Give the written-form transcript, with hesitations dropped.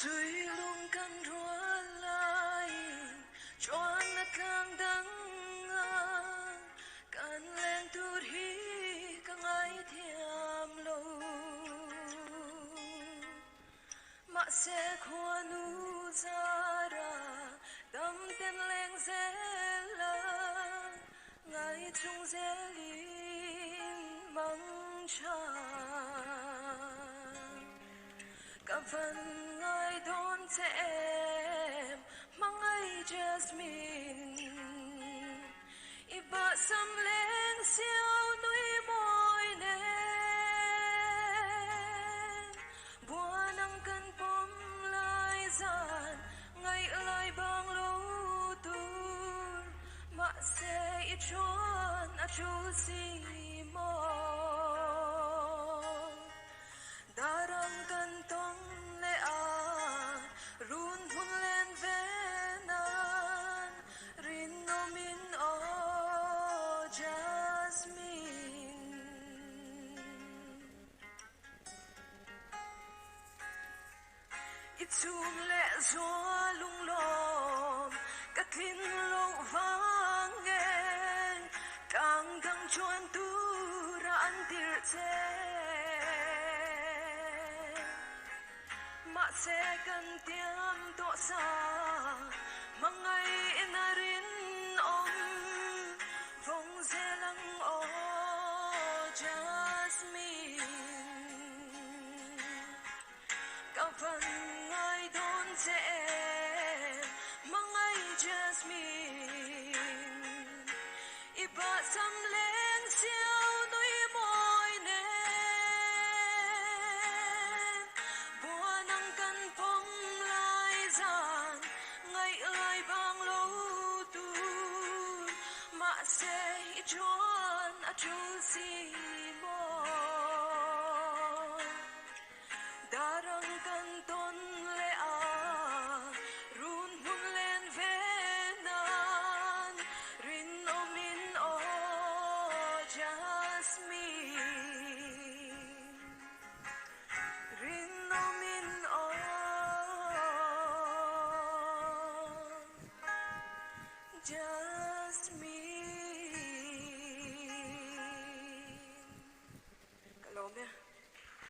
suy lung căn rúa lại choan na kang dang kan leng tu hi kang ai thiam lo ma se khoa nu zara dam ten leng zela ngai chung zelin mang cha cả phần ai đón sẽ em mang ai Jasmine iba sam lên siêu núi môi nè bùa nắng cơn bom lại dàn ngày lại bang lâu tur mà sẽ ít chọn à chú gì mò darang kan tong le a run phun lên venan rin nomin o Jasmine itum le zo lung lom katlin lo vangen kang gang chuan tu ra an tir che ma se kan tiam to sa mangai inarin om vong zelang o Jasmine ka van ngai don che mangai Jasmine iba sam leng siêu núi môi nè bùa nắng căn phong lai dàn ngày ơi bang lâu tu mà sẽ chọn à chú gì